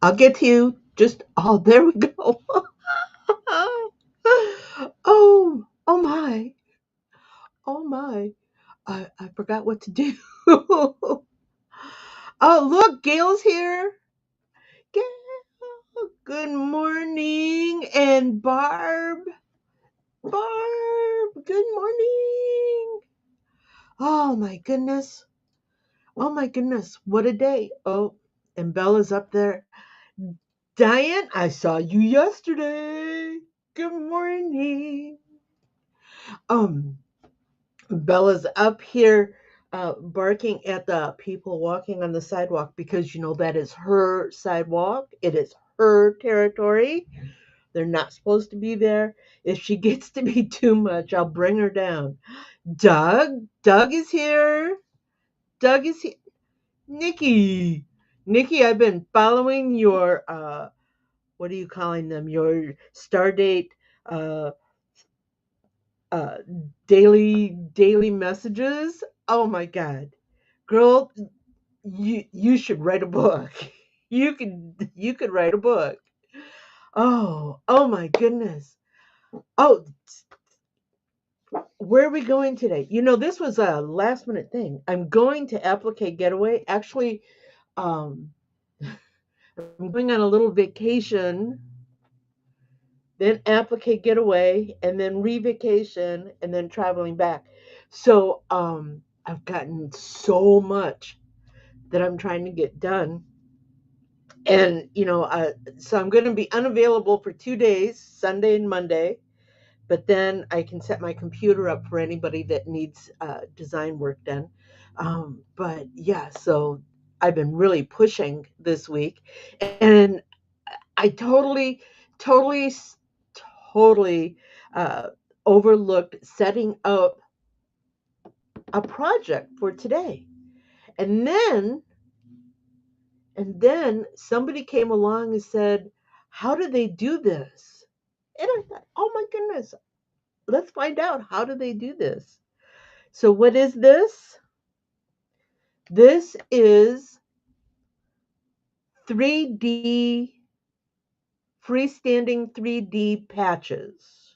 I'll get to you. Oh, there we go. Oh my. Oh my. I forgot what to do. Oh, look, Gail's here. Gail, good morning. And Barb, good morning. Oh my goodness. Oh my goodness. What a day. Oh, and Bella's up there. Diane, I saw you yesterday. Good morning. Um, Bella's up here barking at the people walking on the sidewalk because that is her sidewalk. It is her territory. They're not supposed to be there. If she gets to be too much, I'll bring her down. Doug is here. Doug is here. Nikki, I've been following your what are you calling them? Your Stardate uh, uh, daily messages. Oh my God, girl, you should write a book. You could write a book. Oh my goodness. Oh, where are we going today? This was a last minute thing. I'm going to Applique Getaway. Actually, um, I'm going on a little vacation, then Applique Getaway, and then re-vacation, and then traveling back. So I've gotten so much that I'm trying to get done. And, so I'm going to be unavailable for 2 days, Sunday and Monday, but then I can set my computer up for anybody that needs design work done. But yeah, so I've been really pushing this week, and I totally, totally uh, overlooked setting up a project for today. And then, somebody came along and said, "How do they do this?" And I thought, "Oh my goodness, let's find out how do they do this." So what is this? This is 3D freestanding 3D patches.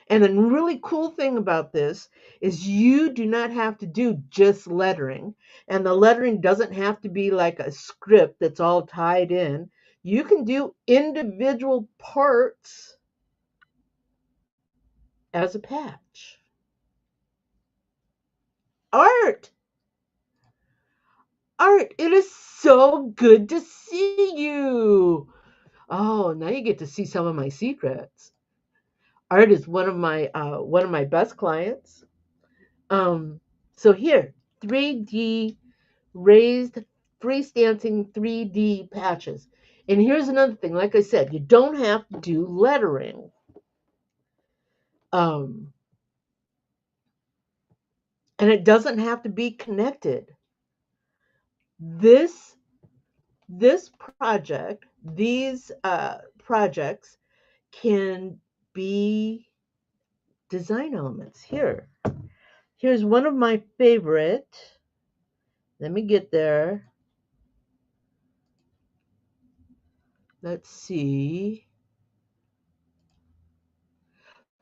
And the really cool thing about this is you do not have to do just lettering. And the lettering doesn't have to be like a script that's all tied in. You can do individual parts as a patch. Art! Art, it is so good to see you. Oh, now you get to see some of my secrets. Art is one of my best clients. Um, so here, 3D raised freestanding 3D patches. And here's another thing. Like I said, you don't have to do lettering. Um, and it doesn't have to be connected. This this project, these projects can be design elements. Here's one of my favorite. Let me get there. Let's see.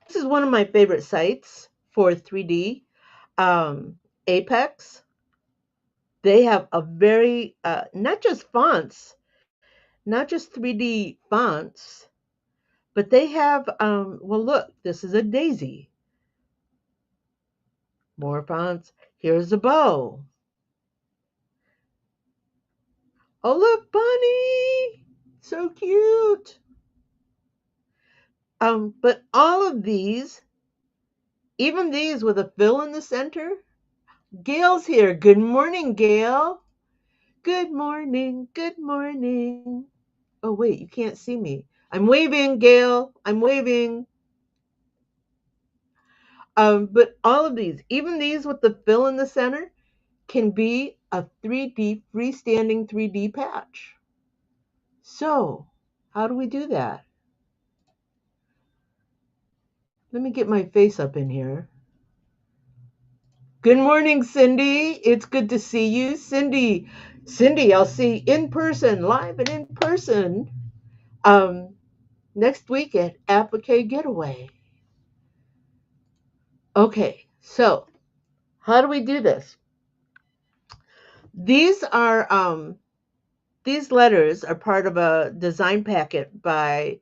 This is one of my favorite sites for 3D. Apex. They have a very, not just fonts, not just 3D fonts, but they have, well, look, this is a daisy. More fonts. Here's a bow. Oh, look, bunny. So cute. But all of these, even these with a fill in the center. Gail's here. Good morning, Gail. Good morning. Good morning. Oh, wait, you can't see me. I'm waving, Gail. I'm waving. But all of these, even these with the fill in the center, can be a 3D freestanding 3D patch. So, how do we do that? Let me get my face up in here. Good morning, Cindy. It's good to see you. Cindy, Cindy, I'll see in person, live and in person, um, next week at Applique Getaway. Okay, so how do we do this? These are these letters are part of a design packet by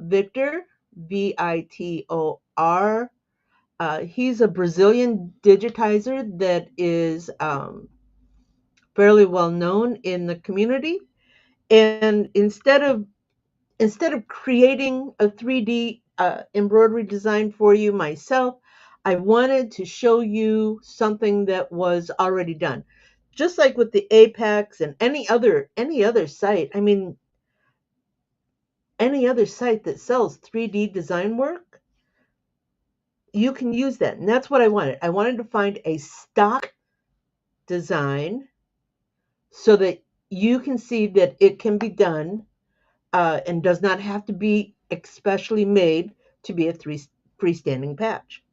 Victor, Vitor. He's a Brazilian digitizer that is fairly well known in the community. And instead of creating a 3D embroidery design for you myself, I wanted to show you something that was already done. Just like with the Apex and any other site. I mean, any other site that sells 3D design work, you can use that. And that's what I wanted. I wanted to find a stock design so that you can see that it can be done and does not have to be especially made to be a freestanding patch.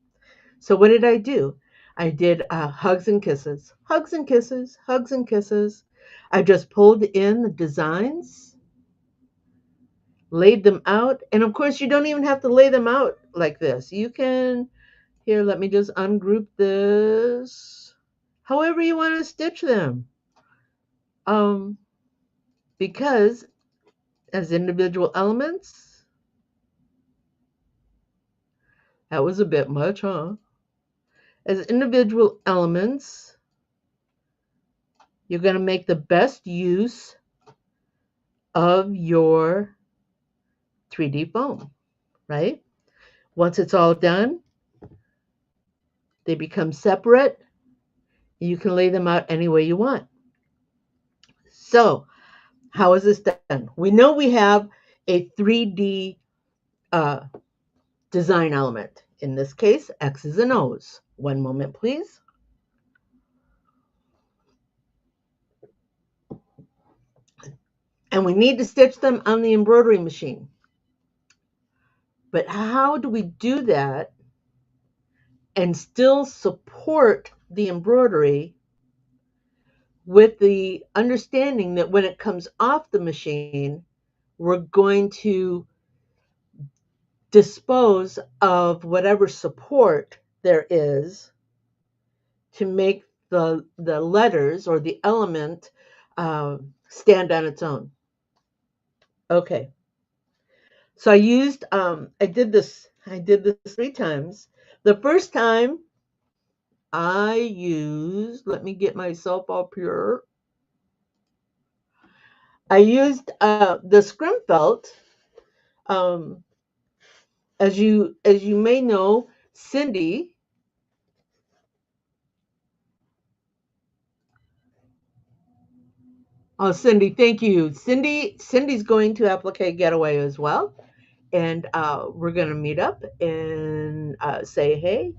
So what did I do? I did hugs and kisses, hugs and kisses, hugs and kisses. I just pulled in the designs, laid them out, and of course you don't even have to lay them out like this. You can, here, let me just ungroup this. However you want to stitch them. Um, because as individual elements, that was a bit much, huh? As individual elements, you're going to make the best use of your 3D foam, right? Once it's all done, they become separate. You can lay them out any way you want. So, how is this done? We know we have a 3D uh, design element. In this case, X's and O's. One moment, please. And we need to stitch them on the embroidery machine. But how do we do that and still support the embroidery with the understanding that when it comes off the machine, we're going to dispose of whatever support there is to make the letters or the element stand on its own. Okay, so I did this 3 times. The first time I used, let me get myself up here. I used the scrim felt. Um, as you may know, Cindy. Oh, Cindy, thank you. Cindy's going to Applique Getaway as well, and we're gonna meet up and say hey.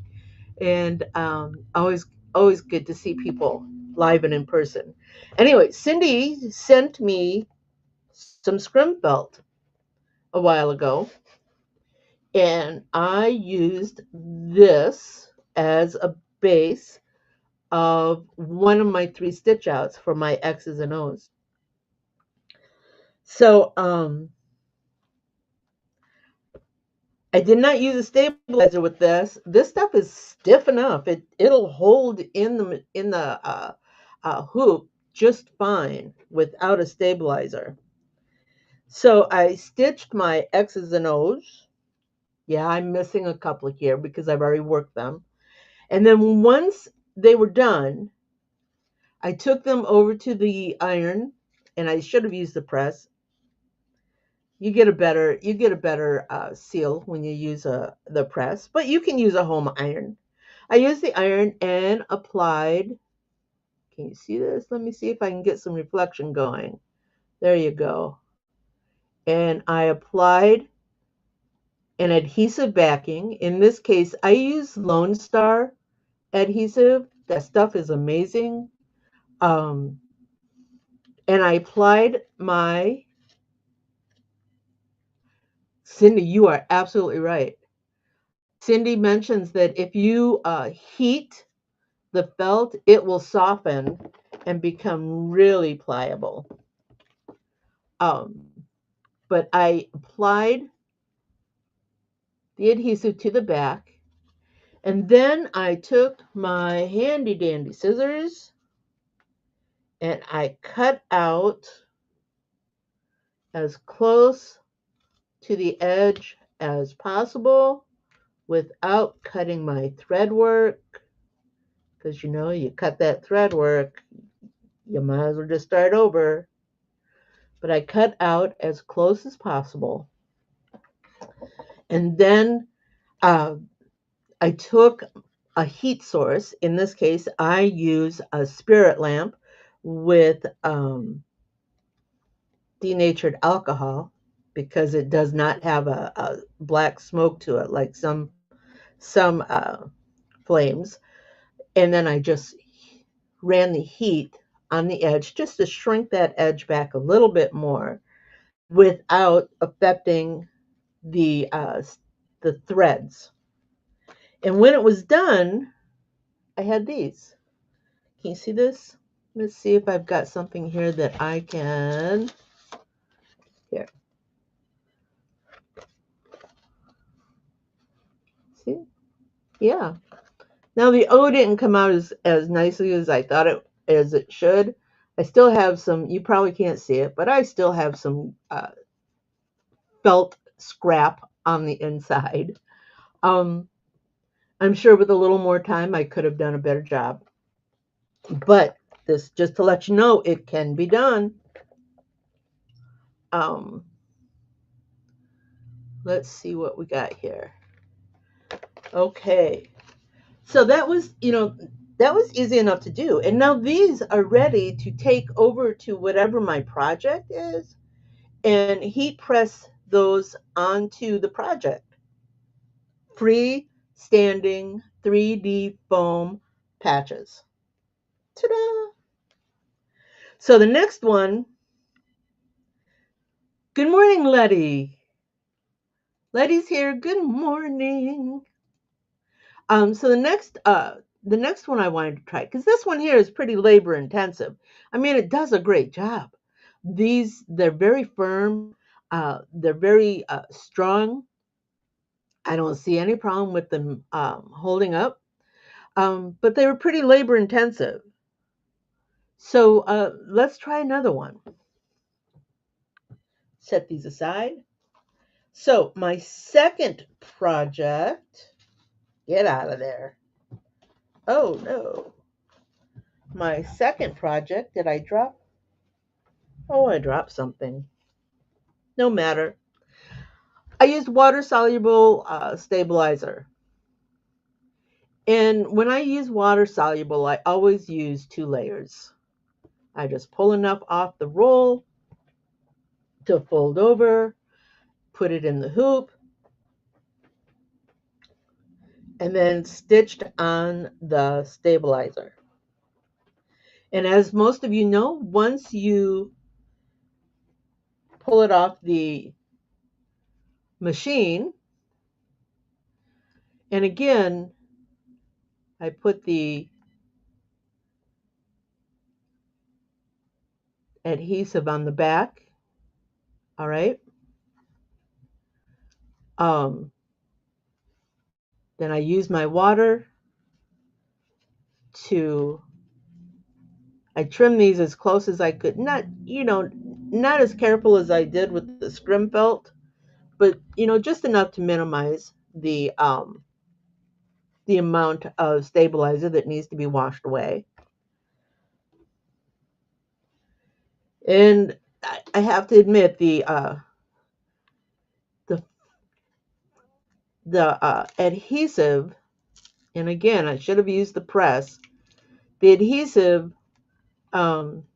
And always good to see people live and in person. Anyway, Cindy sent me some scrim felt a while ago, and I used this as a base of one of my 3 stitch outs for my X's and O's. So I did not use a stabilizer with this. This stuff is stiff enough. It'll hold in the hoop just fine without a stabilizer. So I stitched my X's and O's. Yeah, I'm missing a couple here because I've already worked them. And then once they were done, I took them over to the iron, and I should have used the press. You get a better seal when you use the press, but you can use a home iron. I used the iron and applied. Can you see this? Let me see if I can get some reflection going. There you go. And I applied an adhesive backing. In this case, I use Lone Star adhesive. That stuff is amazing. Um, and I applied my. Cindy, you are absolutely right. Cindy mentions that if you heat the felt, it will soften. and become really pliable. But I applied the adhesive to the back, and then I took my handy dandy scissors and I cut out as close to the edge as possible without cutting my thread work, because you cut that thread work, you might as well just start over. But I cut out as close as possible, and then uh, I took a heat source. In this case, I use a spirit lamp with denatured alcohol because it does not have a black smoke to it like some flames. And then I just ran the heat on the edge just to shrink that edge back a little bit more without affecting the threads. And when it was done, I had these. Can you see this? Let's see if I've got something here that I can. Here. See? Yeah. Now the O didn't come out as nicely as I thought it should. I still have some, you probably can't see it, but I still have some felt scrap on the inside. Um, I'm sure with a little more time I could have done a better job. But this, just to let you know, it can be done. Um, let's see what we got here. Okay. So that was easy enough to do. And now these are ready to take over to whatever my project is and heat press those onto the project. Freestanding 3D foam patches. Ta-da! So the next one, good morning, Letty. Letty's here. Good morning. So the next one I wanted to try, because this one here is pretty labor intensive. I mean, it does a great job. They're very firm. They're very strong. I don't see any problem with them holding up. But they were pretty labor intensive. So let's try another one. Set these aside. So my second project, get out of there. Oh no. My second project, did I drop? Oh, I dropped something. No matter. I used water soluble stabilizer. And when I use water soluble, I always use 2 layers. I just pull enough off the roll to fold over, put it in the hoop, and then stitched on the stabilizer. And as most of you know, once you pull it off the machine, and again, I put the adhesive on the back, all right? Then I use my water to, I trim these as close as I could. Not as careful as I did with the scrim felt, but, just enough to minimize the amount of stabilizer that needs to be washed away. And I have to admit the adhesive, and again, I should have used the press. The adhesive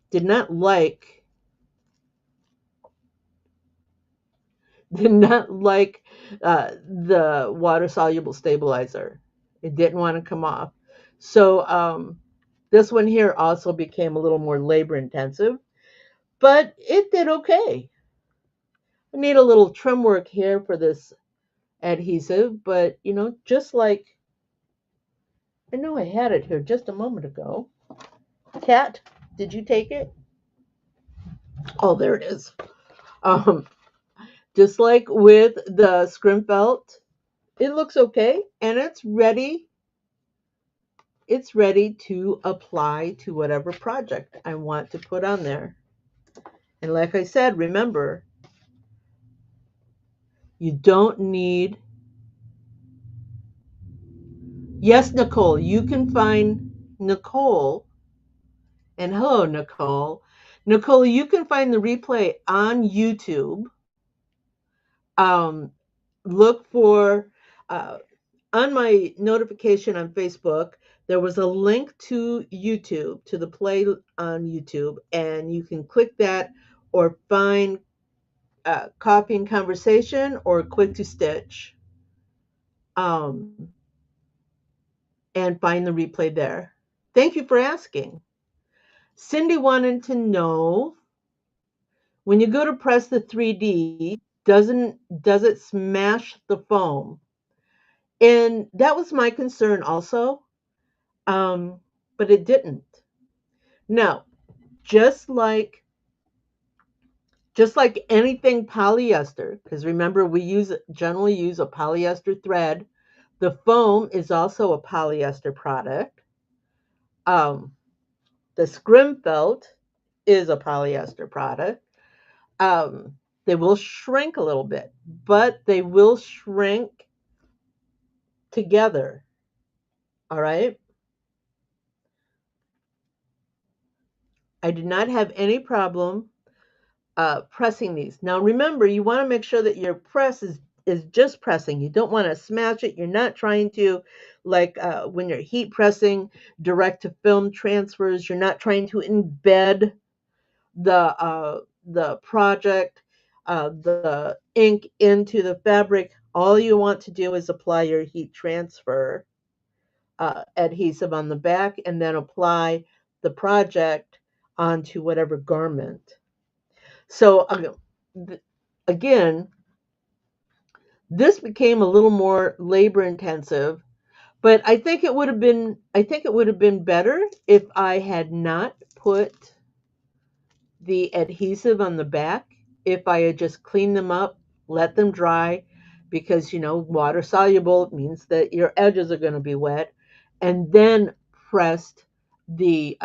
did not like the water soluble stabilizer. It didn't want to come off. So this one here also became a little more labor intensive, but it did okay. I need a little trim work here for this adhesive, but just like, I know I had it here just a moment ago. Cat, Did you take it? Oh, there it is. Um, just like with the scrim felt, it looks okay and it's ready. It's ready to apply to whatever project I want to put on there. And like I said, remember, you don't need. Yes, Nicole, you can find Nicole. And hello, Nicole. Nicole, you can find the replay on YouTube. Um, look for uh, on my notification on Facebook, there was a link to YouTube, to the play on YouTube, and you can click that or find Copy and Conversation or Quick to Stitch, um, and find the replay there. Thank you for asking. Cindy wanted to know, when you go to press the 3D, does it smash the foam? And that was my concern also, but it didn't. Now, just like anything polyester, because remember we generally use a polyester thread. The foam is also a polyester product. Um, the scrim felt is a polyester product. They will shrink a little bit, but they will shrink together. All right. I did not have any problem pressing these. Now remember, you want to make sure that your press is just pressing. You don't want to smash it. You're not trying to, like when you're heat pressing direct to film transfers, you're not trying to embed the project, the ink into the fabric. All you want to do is apply your heat transfer adhesive on the back and then apply the project onto whatever garment. So again, this became a little more labor intensive, but I think it would have been better if I had not put the adhesive on the back, if I had just cleaned them up, let them dry, because water soluble means that your edges are going to be wet, and then pressed the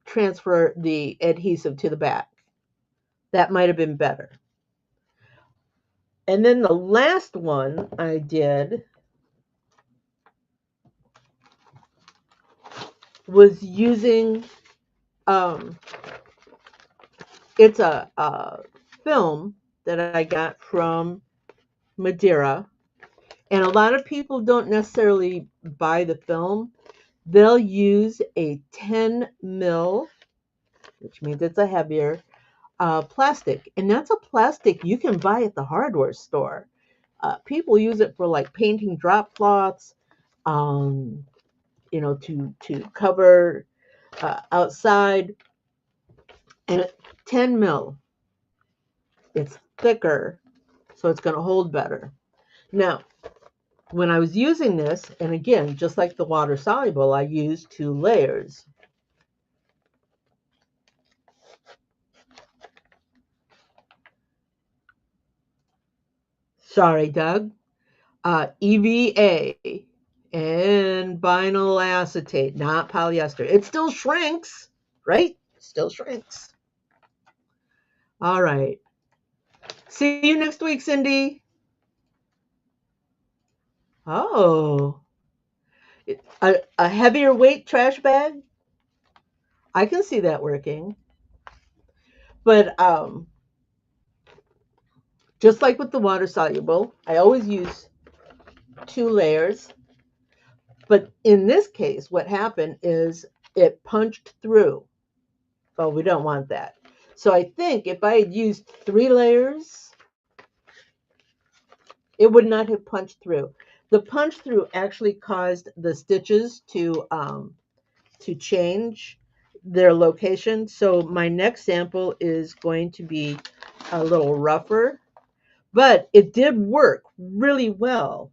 transfer the adhesive to the back. That might have been better. And then the last one I did was using, um, it's a film that I got from Madeira. And a lot of people don't necessarily buy the film. They'll use a 10 mil, which means it's a heavier plastic. And that's a plastic you can buy at the hardware store. People use it for like painting drop cloths, um, to cover outside. And 10 mil, it's thicker, so it's going to hold better. Now, when I was using this, and again, just like the water soluble, I used 2 layers. Sorry, Doug. EVA and vinyl acetate, not polyester. It still shrinks, right? Still shrinks. All right. See you next week, Cindy. Oh, a heavier weight trash bag? I can see that working. But just like with the water soluble, I always use 2 layers. But in this case, what happened is it punched through. Well, we don't want that. So I think if I had used 3 layers, it would not have punched through. The punch through actually caused the stitches to change their location. So my next sample is going to be a little rougher, but it did work really well.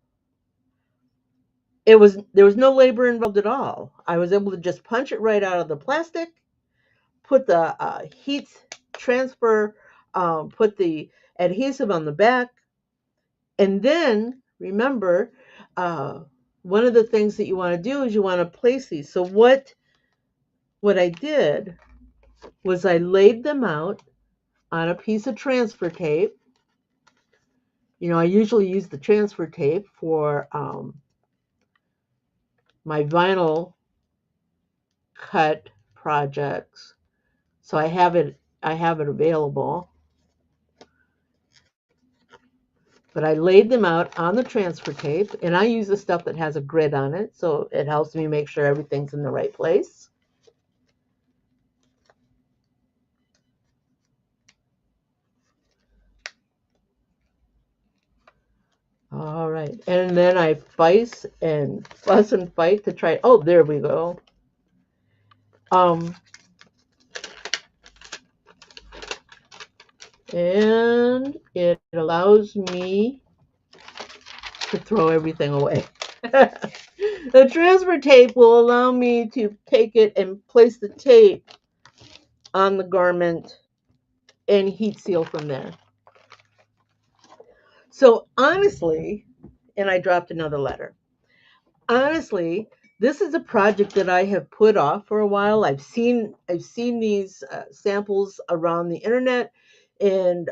There was no labor involved at all. I was able to just punch it right out of the plastic, put the heat transfer, put the adhesive on the back, and then remember, uh, one of the things that you want to do is you want to place these. So what I did was I laid them out on a piece of transfer tape. I usually use the transfer tape for my vinyl cut projects. So I have it available. But I laid them out on the transfer tape, and I use the stuff that has a grid on it, so it helps me make sure everything's in the right place. All right, and then I fuss and fight to try. Oh, there we go. And it allows me to throw everything away. The transfer tape will allow me to take it and place the tape on the garment and heat seal from there. So honestly, and I dropped another letter. Honestly, this is a project that I have put off for a while. I've seen these samples around the internet, and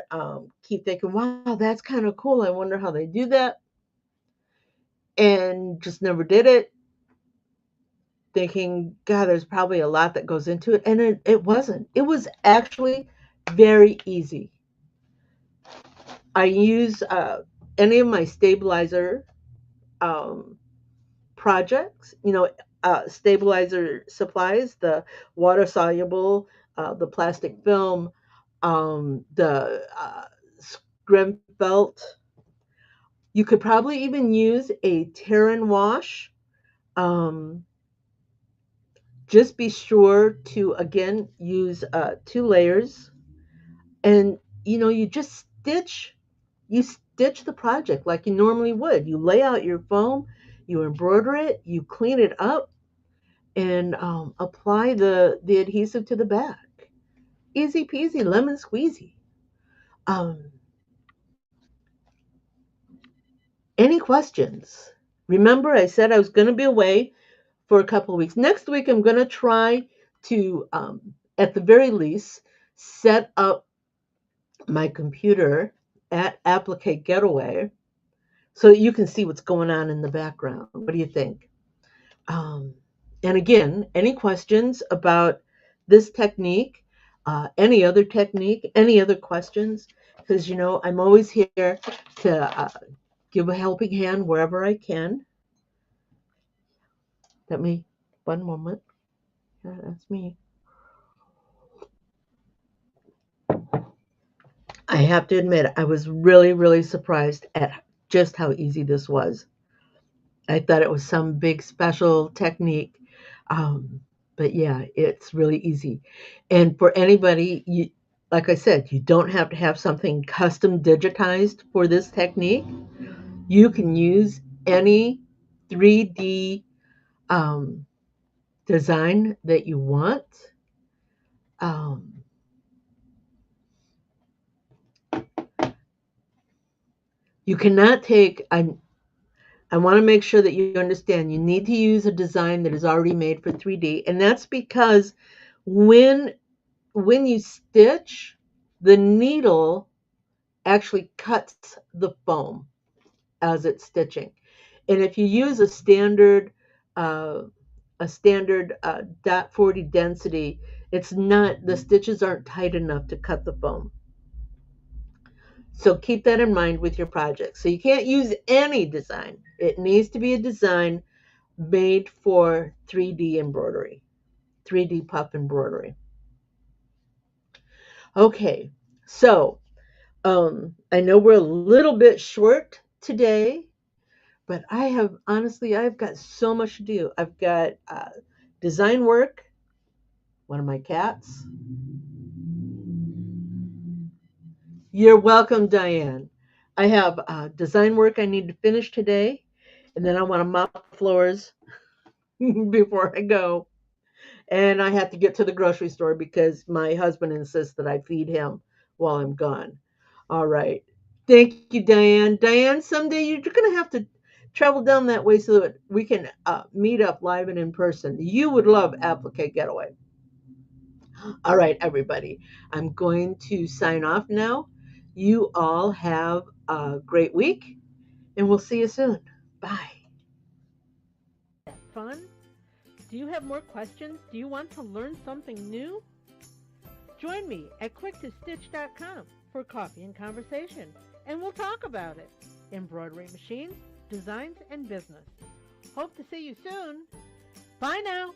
keep thinking, wow, that's kind of cool. I wonder how they do that, and just never did it. Thinking, God, there's probably a lot that goes into it, and it wasn't. It was actually very easy. I use any of my stabilizer um, projects, stabilizer supplies, the water soluble, the plastic film, the scrim felt. You could probably even use a tear and wash. Um, just be sure to, again, use 2 layers, and you just stitch the project like you normally would. You lay out your foam, you embroider it, you clean it up, and apply the adhesive to the back. Easy peasy, lemon squeezy. Um, any questions? Remember, I said I was going to be away for a couple of weeks. Next week, I'm going to try to, at the very least, set up my computer at Applique Getaway so that you can see what's going on in the background. What do you think? Um, and again, any questions about this technique, any other technique, any other questions? Because, I'm always here to give a helping hand wherever I can. Let me, one moment. Yeah, that's me. I have to admit, I was really, really surprised at just how easy this was. I thought it was some big special technique. Um, but yeah, it's really easy. And for anybody, like I said, you don't have to have something custom digitized for this technique. You can use any 3D um, design that you want. Um, you cannot take, I want to make sure that you understand you need to use a design that is already made for 3D. And that's because when you stitch, the needle actually cuts the foam as it's stitching. And if you use uh, a standard dot 40 density, the stitches aren't tight enough to cut the foam. So keep that in mind with your project. So you can't use any design. It needs to be a design made for 3D embroidery, 3D puff embroidery. Okay, so I know we're a little bit short today, but I've got so much to do. I've got design work, one of my cats. You're welcome, Diane. I have design work I need to finish today, and then I want to mop the floors before I go. And I had to get to the grocery store because my husband insists that I feed him while I'm gone. All right. Thank you, Diane. Diane, someday you're going to have to travel down that way so that we can meet up live and in person. You would love Applique Getaway. All right, everybody. I'm going to sign off now. You all have a great week, and we'll see you soon. Bye. Fun? Do you have more questions? Do you want to learn something new? Join me at quicktostitch.com for coffee and conversation, and we'll talk about it. Embroidery machines, designs, and business. Hope to see you soon. Bye now.